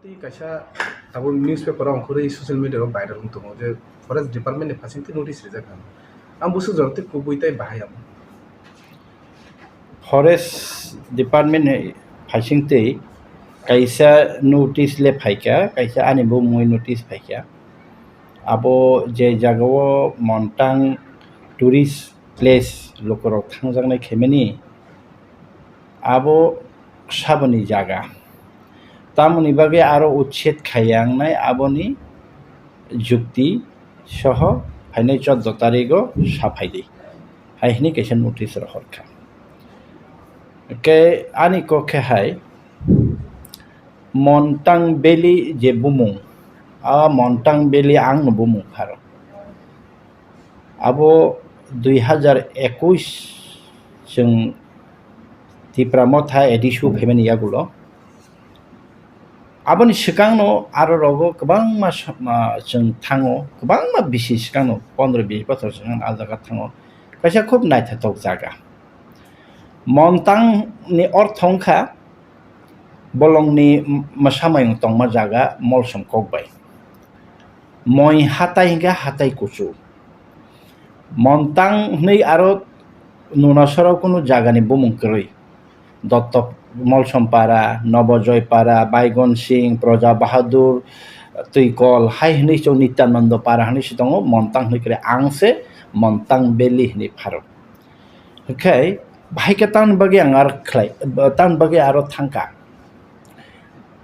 Ti kaisa abo newspaper ang khuri social media ro viral ungtongo je forest department ni phasing ti notice Rwjakha ang busu jorte kubui tai bahayam forest department फाइसिंगते कैसा notice ले फाइका कैसा आनिबो मुई notice फाइका आबो जे जागाव मन्टां tourist place लोकर थांजांनाय खेमेनि आबो साबनि जागा तामुनि बागे आरो उच्छेद खायांनाय आबोनि जुक्ति सह फाइनाय 14 तारिखो साफाइदि हाइनि कैसा नोटिस रहरखा के आनी को खेहाय Montang बेली जे बुमुं आ Montang बेली आंग बुमुं फारो आबो 2021 जों तिप्रामथा एडिशु फेमेनि यागुलो आबोनि सिगांनो आरो रगो गोबां मा जों थाङो गोबां मा बिसि सिगांनो 15-20 बोसोर सिगां आ जागा थाङो कैसा खूब नायथाव जागा Montang ni orthongkha Bolong ni masamayong tongma jaga molsom kokbai moi hatai hingga hatai kusu Montang ni aro nunasara kono jaga ni bumung kroi Dotto molsom para Nobojoy para Baigon Singh Proja Bahadur Tuikol hai ni so Nityananda para hani sitongo Montang ni kre angse Montang beli ni pharo okay bahai ke tan bagi angar klai tan bagi aro thangka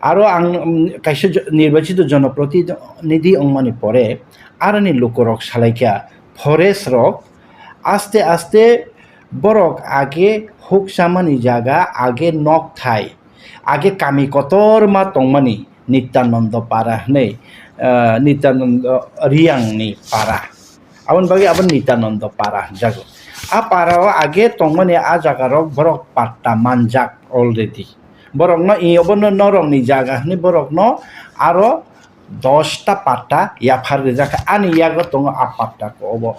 aro ang kaisa nirbachito জনপ্রতিনিধি ongmani pore arani lokorok salaikya forest rok aste aste borok age huksamani jaga age nok thai age kami kotor ma tongmani Nityananda para nei Nityananda riang ni para abon bagi abon Nityananda para jago a parao age tongmani a jagarok borok patta manjak already borok no iobono norong ni jaga ni borok no aro 10 ta patta ya phar Rwjakha ani yago tongo a patta ko obo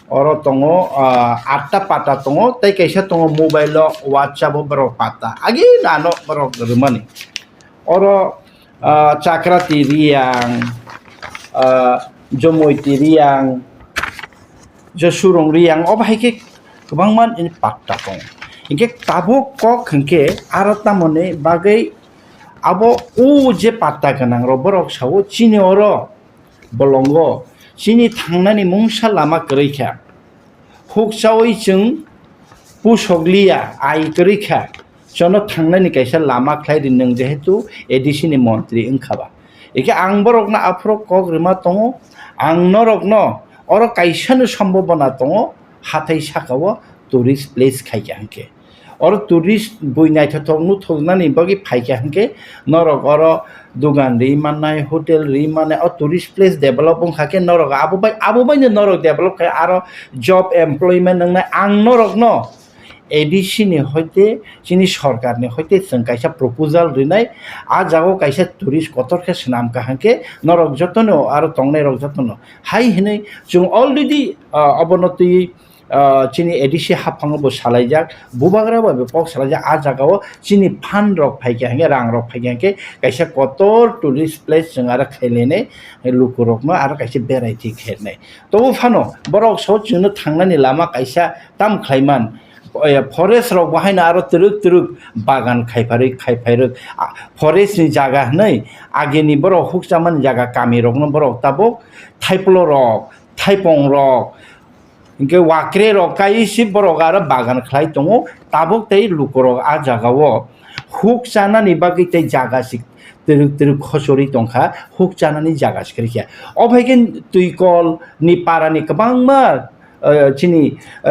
oro tongo 8 ta patta tongo tai kaisa tongo mobile whatsapp borok patta age nano borok rumani oro chakrati riang jomoiti riang Josurong riang obahike kebangman ini patta tong ingke tabo kok hengke arata mone bagai abo je patta ganang roborok sawo chini oro bolongo chini thangnani mungsa lama kreikha huksawoi jeng pusoglia ai kreikha jono thangnani kaisa lama khlairi nang jehetu edisini mantri ingkhaba eke ang borok na afrok kok rima tongo ang norok no oro kaisano সম্ভাবনা tongo hatai sakao tourist place khaika hanke oro tourist boinai thok nu thognani bagi phaika hanke norok oro dugan ri manai hotel ri manai o tourist place develop khake norok abo bai norok develop khai aro job employment nang ang norok no ADC नि होते चिनी सरकार नि होते जों कायसा proposal रिनाय आ जागो कायसा tourist कतरखे सनाम काहांके नरक जतनो आरो तंगनाय रक जतनो हाय हिनै जों अलरेडी अबनति चिनी एडिसी हाफांगबो सालायजाक बुबाग्रा बाबे पक सालायजा आ जागाव चिनी फान रक फाइके हांगे रां रक फाइके हांगे कायसा कतर टुरिस्ट प्लेस जों आरो खायलेने लुकुरकनो आरो कायसा बेरायथि खेरनाय तो फानो बरक सो जोंनो थांनानै लामा कायसा ताम खायमान फरेस्ट रक बाहायना आरो तुरुक बागान खायफायरक फरेस्ट नि जागा नै आगेनि बरक हुकजामान जागा कामी रक न बरक ताबो थाइपलो रक थाइपं रक इनके वाक्रे रक कायसि बरक आरो बागान खाय दङो ताबो तै लुकरक आ जागाव हुकजानानि बागै तै जागा सिक तुरुक खसरि दंखा हुकजानानि जागा सिखरिया अभायगेन तुइकल नि पारानि गोबांमा चिनी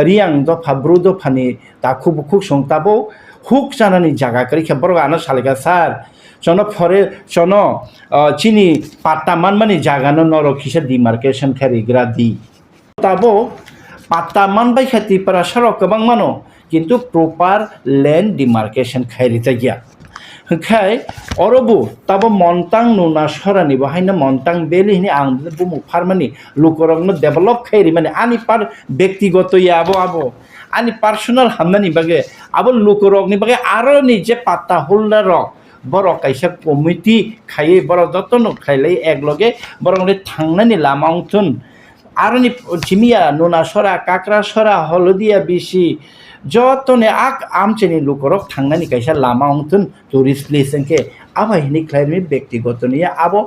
रियां दफा ब्रु दफानि दाखु बुखु संताबो हुक जानानि जागा करिखा बरग आनो सालगा सार जनो फरे जनो चिनी पाट्टा मानमानि जागानो नरो खिसा डिमार्केशन खारिग्रा दि ताबो पाट्टा मान बाय खाति पारा सरो गोबां मानो किन्तु प्रपार लैंड डिमार्केशन खारिता गया हखाय अरबो ताबो Montang नुना सरानि बाहायनो Montang बेली नि आं बुमु फारमानि लुकरंनो डेभलप खायरि माने आनि पार व्यक्तिगत आबो आनि पर्सनल हामनानि बागे आबो लुकरंनि बागे आरो नि जे पाट्टा holder borok kaisa committee khai borok jotono khailai ekloge borok ni thangnani lama ungthun aroni chimiya nuna sora kakra sora holodia bisi jotone ak amcheni lukorok thangnani kaisa lama ungthun tourist place engke abai hini khlaimi byaktigoto niya abo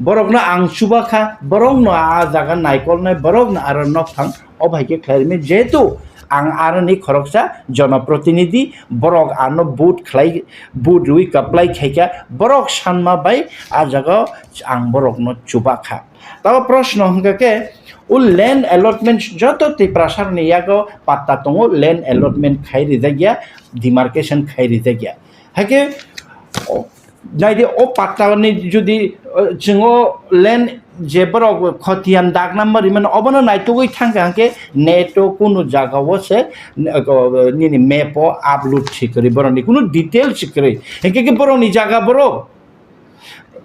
borok no ang subakha borok no a jaga naikol nai borok no aro nokthang obai ke khlaimi jetu ang aroni khoroksa janaprotinidhi borok ano boot khlai boot rui kaplai khaika borok sanma bai a jaga ang borok no chubakha taba proshno hingake O land allotment যত তে প্রাসার নিয়াগো পাত্তা তঙ্গ land allotment খাই রিজা গিয়া demarcation খাই রিজা গিয়া হাকে নাইদে ও পাত্তানি যদি जोङो ল্যান্ড যেবর খতিয়ান দাগ নাম্বার ইমান অবনো নাইতোই থাঙ্কা হাকে নেটো কোনো জায়গাও সে নিনি ম্যাপও আপলোড ঠিকরি বরনি কোনো ডিটেইল ঠিকরি হেকে বরনি জায়গা বড়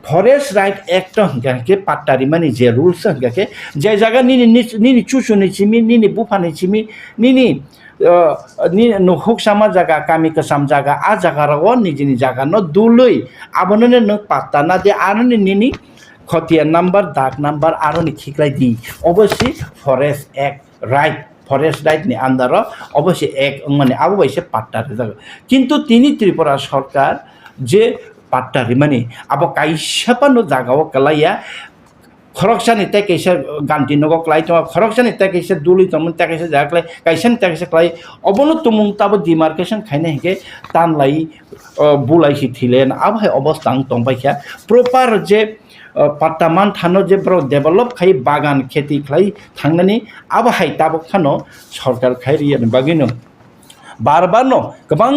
ফরেস্ট রাইট অ্যাক্ট হঙ্গাকে পাট্টারি মানে যে রুলস হঙ্গাকে যে জায়গা নিনি চুচুনি চিমি নিনি বুফানি চিমি নিনি হুকসামা জায়গা কামি কাসাম জায়গা আ জায়গারাও নিজেনি জায়গা ন দুলই আবননে ন পাত্তা না দিয়ে আরনি নিনি খতিয়ান নাম্বার দাগ নাম্বার আরনি ঠিকলাই দি অবশ্যই forest act right forest right নি আন্ডার অবশ্যই এক মানে আবু বাইসে পাট্টারি জায়গা কিন্তু তিনি ত্রিপুরা সরকার যে পাট্টারি মানে আবো কাইসাপানো জাগাও কালাইয়া খরকসানি তাই কাইসা গান্তি নগো ক্লাই তোমা খরকসানি তাই কাইসা দুলি তমন তাই কাইসা জাগলাই কাইসানি তাই কাইসা ক্লাই অবনো তুমুং তাবো ডিমার্কেশন খাইনে হেকে তানলাই বুলাইসি থিলেন আবহাই অবস্থান তংবাইখা প্রপার যে পাট্টামান থানো যে ব্র ডেভেলপ খাই বাগান খেতি খাই থাংনানি আবহাই তাবো খানো সরকার খাই রিয়ান বাগিনো বারবার ন গোबां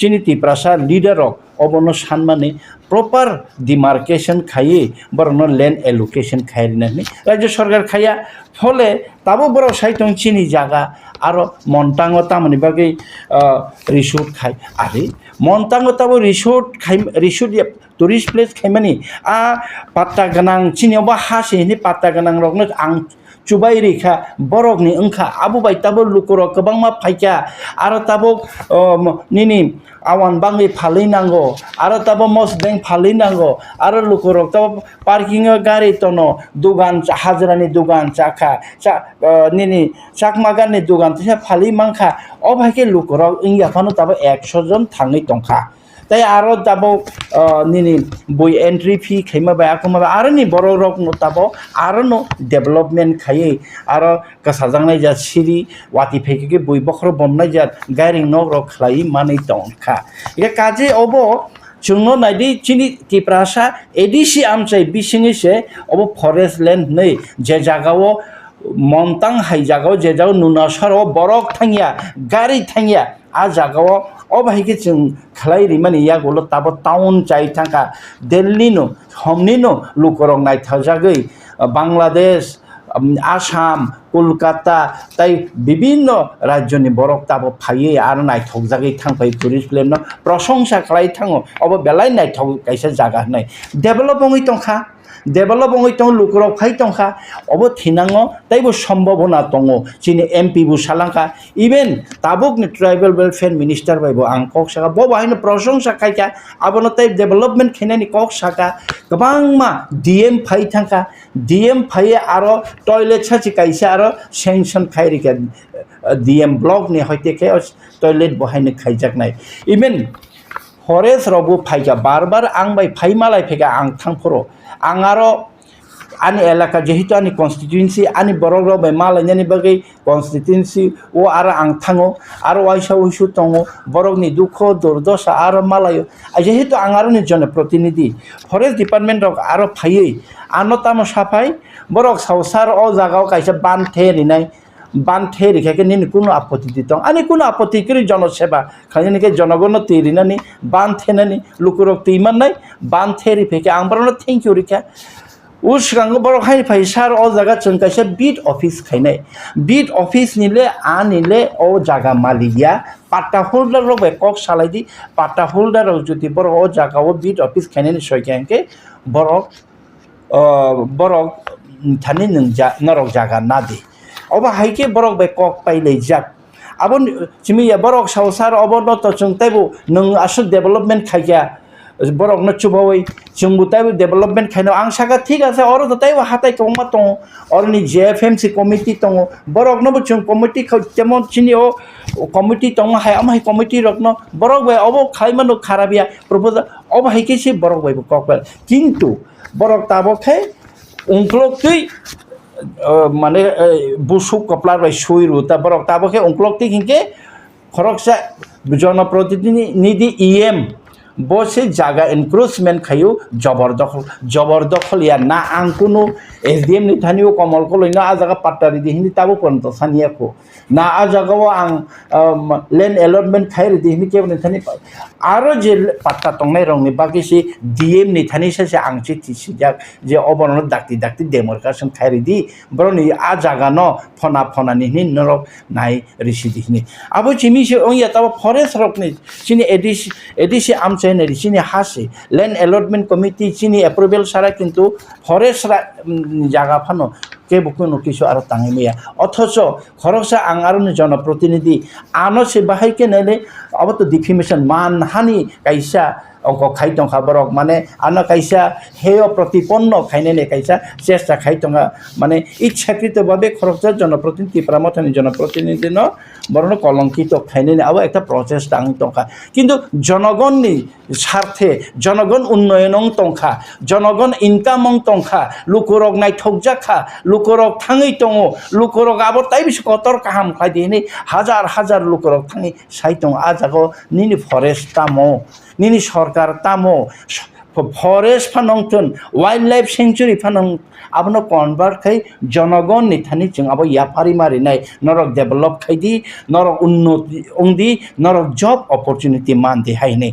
চিনি ত্রিপ্রাসা লিডারক অবনো সানমানে প্রপার ডিমার্কেশন খাইয়ে বরং ল্যান্ড এলোকেশন খাইরিনানি রাজ্য সরকার খাইয়া ফলে তাবো বড় সাইতং চিনি জায়গা আরো মন্টাঙ্গ তামনি বাকি রিসোর্ট খাই আরে মন্টাঙ্গ তাবো রিসোর্ট খাই রিসোর্ট টুরিস্ট প্লেস খাইমানি পাত্তা গোনাं চিনিयावबा हासे नि पात्ता गोनां रकनो आं चुबाई रेखा बरकनि ओंखा आबुबाय ताबो लुकरक गोबां मा फाइका आरो ताबो निनि आवान बांगै फालै नांगौ आरो ताबो मस बेंक फालै नांगौ आरो लुकरक ताबो पार्किंग गारि तनो दुगान हाजिरानि दुगान चाखा निनि चाकमागानि दुगान तिसा फालै मांखा अबायके लुकरक इंगाफानो ताबो 100 जन थाङै तंखा তাই আরো তাবো নিনি বই এন্ট্রি ফি খাইমা বাই আকমা আরো নি বড় রক ন তাবো আরো ন ডেভেলপমেন্ট খাইয়ে আরো কাসাজাंनाय যা সিরি ওয়াতি ফেকে বই বখর বমনাय যা গাইরিং ন রক খাই মাनै তংখা এ কাজে অব जोंनो नायदि चिनि ত্রিপ্রাসা एडिसि आमचाय बिसिङैसे अब फरेस्ट लैंड नै जे जागाव মন্টাং হাই জাগাও যে যাও নুনাসর বরক থাঙ্গিয়া গাড়ি থাঙ্গিয়া आ जागाव अबायके जों खालायरि माने यागोल ताबो टाउन चाइ थांखा दिल्ली नो हमनि नो लुकरं नायथाजागै बांलादेश आसाम कलकाता ताई विभिन्न राज्यनि बरक ताबो फाइये आरो नायथकजागै थांफाय टुरिस्ट प्लेस न प्रशंसा खालाय थाङो अब बेलाय नायथक कायसा जागा होननाय डेभेलपङै तंखा डेभेलपङै तंग लुकरक फाइ तंखा अब थिनाङो ताइबो सम्भावना दङो चिनि एमपि बु सालांखा इभेन ताबुकनि ट्राइबल वेलफेयर मिनिस्टार बायबो आं ककसाका बबायनो प्रशंसा खायका आबनो ताइ डेभेलपमेन्ट खैनानि ककसाका गोबां मा डीएम फाइ थांखा डीएम फाइ आरो टयलेट साचि कायसा आरो सेंसन खायरिका डीएम ब्लक नि हयतेके टयलेट बहायनो खायजाकनाय इभेन फरेस्ट रबो फाइका बार आं बाय फाइ मालाय फेका आं थांफरो आं आरो आनि एलाका जेहेतु आनि कन्स्टिट्युएन्सि आनि बरक रब मालायनि बागै कन्स्टिट्युएन्सि ओ आरो आं थाङो आरो वाइसा उइसु दङ बरकनि दुख दुर्दशा आरो मालायो जेहेतु आं आरो नि जनप्रतिनिधि फरेस्ट डिपार्टमेन्ट रक आरो फाइयै आनो तामो साफाय बरक सावसार अ जागाव कायसा बानथे रिनाय बानथे रिखाके नि कुनो आपत्ति दितं आनि कुनो आपत्ति करि जनसेवा खायनिके जनगण तिरिनानि बानथेनानि लुकुरक तिमाननाय बानथेरि फेके आं बरनो थैंक यू रिखा उसिगांगो बरक हाय फैसार अ जागा जों कायसा बीट अफिस खायनाय बीट अफिस निले आनिले अ जागा मालिया पाट्टा होल्डार रक कक सालायदि पाट्टा होल्डार जुदि बरक अ जागाव बीट अफिस खायनायनि सयखांके बरक थानि नरक जागा नादि अब हाइके बरक बे कक पाइलै जाक अब चिमिया बरक सावसार अब न त जों ताइबो नों आसु development खायगा borok no chubawai chungbu tai development khaino ang saka thik ase oro to tai hatai kongma tong oro ni JFMC committee tong borok no chung committee kha temon chini o committee tong hai am hai committee rokno borok bai obo khaimano kharabia proposal obo hai ke se borok bai kokbel kintu borok tabo khai ungklok tui মানে বুসু কপলার by সুইরু তারপর তাবকে অংক্লকটি হিংকে খরকসা জনপ্রতিনিধি EM বসে জায়গা encroachment খাইও জবরদখল ইয়া না আং কোনো SDM নি থানিও কমল কো লইনা আ জায়গা পাট্টারি দিহিনি তাবো পর্যন্ত সানিয়াকো না আ জায়গাও আং ল্যান্ড অ্যালটমেন্ট খাই দিহিনি কেবল থানি আরো যে পাট্টা টংনাই রংনি বাকি সে ডিএম নি থানি সাসে আংচি তিসিজাক যে অবরণ ডাক্তি ডেমার্কেশন খাই দি বরনি আ জায়গা ন ফনা নিহিনি নরক নাই রিসি দিহিনি আবো চিমিসে ওইয়া তাবো ফরেস্ট রকনি চিনি এডিসি আম চাইনারি চিনি হাসে ল্যান্ড অ্যালটমেন্ট কমিটি চিনি অ্যাপ্রুভেল ছাড়া কিন্তু ফরেস্ট জায়গা ফানো কে বুকুনো কিছু আর তাঙিমিয়া অথচ খরচা আং আর জনপ্রতিনিধি আনো সে বাহাইকে নেলে অবত ডিফেমেশন মানহানি কাইসা অঙ্ক খাইতংখা বরক মানে আনা কাইসা হেয় প্রতিপন্ন খাইনে কাইসা চেষ্টা খাইতংখা মানে ইচ্ছাকৃতভাবে খরচা জনপ্রতিনিধি প্রামথানি জনপ্রতিনিধি ন বরণ কলঙ্কিত খাইনে আবার একটা প্রচেষ্টা আং তংখা কিন্তু জনগণনি স্বার্থে জনগণ উন্নয়ন তংখা জনগণ ইনকাম তংখা লুকুরক নাইথকজাখা লুকুরক থাঙই দङ লুকুরক আবার তাই বেশি কতর কাহাম খাইদিনি হাজার লুকুরক থাঙি সাইতং আজাগো নিনি ফরেস্ট তামো নিনি সরকার তামো ফরেস্ট ফানংথন ওয়াইল্ড লাইফ সেঞ্চুরি ফানং আবনো কনভার্ট খাই জনগণ নিথানি जों আবো ইয়াফারি মারি নাই নরক ডেভেলপ খাইদি নরক উন্নতি ওংদি নরক জব অপরচুনিটি মানদি হাইনে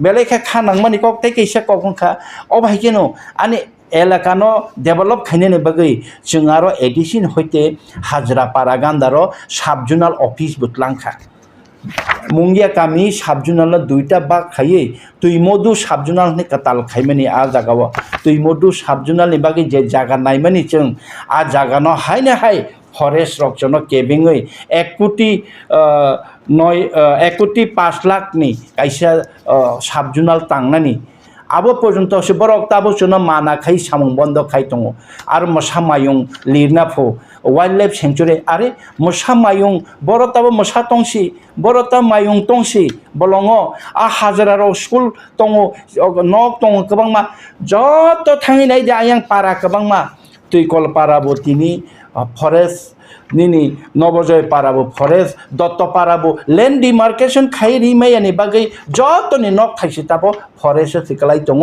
বেলেখা খানাংমানি কক তাই কেসা ককখা অবাইকেনো আনি এলাকানো ডেভেলপ খাইনে বাগৈ जों আরো এডিশন হইতে হাজরা পারা গান্দারো সাবজোনাল অফিস বুতলাংখা মুঙ্গিয়া কামি সাবজোনাল দুইটা বাগ খাইয়ে তুই মধু সাবজোনাল নে কাতাল খাইমানি আ জাগাও তুই মধু সাবজোনাল নি বাগै যে জায়গা নাইমানি जों আ জায়গা ন হাইনে হাই ফরেস্ট রকজন কেবিংই 1 কোটি 5 লাখ নি কাইসা সাবজোনাল তাংনানি আবো পর্যন্ত সে বরক তাবো জন্য মানা খাই সামং বন্ধ খাই দङ আর মশা মায়ং লিরনা ফো ওয়াইল্ড লাইফ সেঞ্চুরি আরে মশা মায়ং বড় তাবো মশা তংসি বড় তা মায়ং তংসি বলং আ হাজারারো স্কুল দङ নক দङ गोबांमा যত থাঙি নাই দে আয়াং পারা गोबांमा তুইকল পারাবো তিনি ফরেস্ট নিনি নবজয় পারাবো ফরেস্ট দত্ত পারাবো ল্যান্ড ডিমার্কেশন খাই রিমাইয়ানি বাগै যতনি নক থাইসি তাবো ফরেস্ট সিকলাই দङ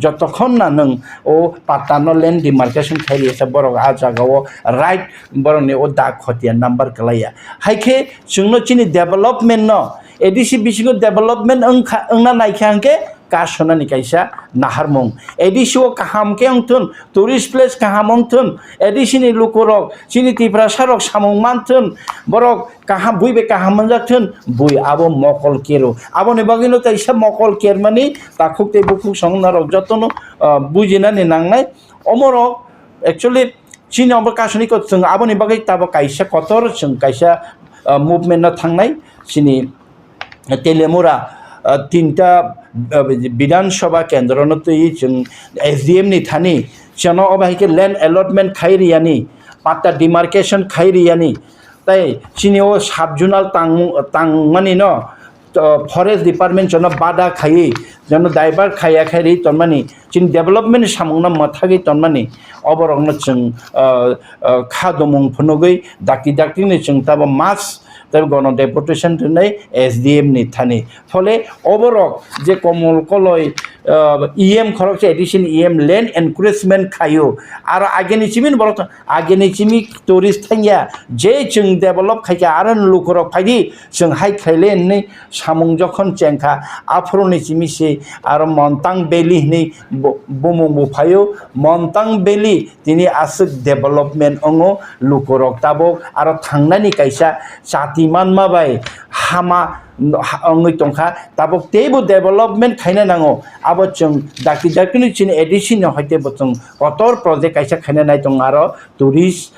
যতক্ষণ না নং ও পাটানো ল্যান্ড ডিমার্কেশন খাই রিসা বরক আ জাগাও রাইট বরনি ও দা খতিয়া নাম্বার কলাইয়া হাইखे जोंनो चिनि डेभेलपमेन्ट न एडिसि बिसिगो डेभेलपमेन्ट ओंना नायखांके कासोनानि काइसा नाहारमं एडिसिओ काहामके अंथुन टुरिस्ट प्लेस काहामंथुन एडिसिनि लुकुरक चिनि तिफ्रा सारक सामं मानथुन बरक काहाम बुइबे काहामंजाथुन बुइ आबो मकल केरो आबो ने बागिनो ताइसा मकल केरमानि ताखुकते बुखुक संनारक जतनो बुजिनानि नांनाय अमरक एक्चुअली चिनि अबो कासोनिको जों आबो ने बागै ताबो काइसा कतर जों काइसा मुभमेन्ट थांनाय चिनि तेलेमुरा तीनटा विधानसभा केन्द्र जों एसडीएम नि थानी चनो अबाहिके लैंड अलॉटमेंट खाइरियानी पाट्टा डिमार्केशन खाइरियानी ताई चिनिओ साबजुनाल तांगमानी न फरेस्ट डिपार्टमेंट जन बादा खाई जन दाइबार खाया खाइरि तनमानी चिन डेभेलपमेंट सामुंगना मथागै तनमानी अबरंगनो जों खादमं फनगै दाकिनि जों ताबो मास तब गण डेपुटेशन दिनै एसडीएम नि थानी फले अबरक जे कमल कलय इएम खरक एडिशन इएम लैंड एनक्रोचमेंट खायो आरो आगेनि चिमिन बरक आगेनि चिमि टुरिस्ट थांया जे जों डेभेलप खायका आरो लुखरक फाइदि जों हाइ खाइले नै सामुं जखन चेंखा आफरोनि चिमिसे आरो मन्तां बेली नै बुमुं बुफायो मन्तां बेली दिनै आसुक डेभेलपमेंट अंगो लुखरक ताबो आरो थांनानि काइसा timan mabai hama ngui tongkha tabok tebo development khaina nango abo chung dakti ni chin edition hoite botong kotor project kaisa khaina nai tong aro tourist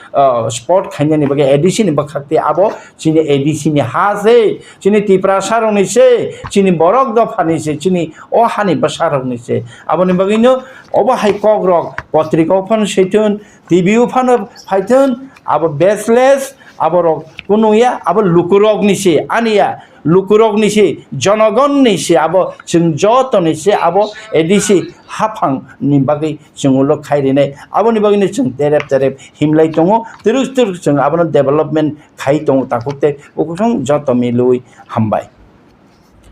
spot khaina ni bage edition ba khakte abo chin edition ni haze chin tipra sarong ni se chin borok do phani se chin o hani ba sarong ni se abo ni bage no obo hai kogrok potrika phan seitun tv phan phaitun abo baseless abo kunuya abo lukurok ni se ania lukurok ni se jonogon ni se abo chung joto ni se abo edisi hafang ni bagi chung ulo khairi nei abo ni bagi ni chung terep himlai tongo terus chung abo development khai tongo takute ukung joto milui hambai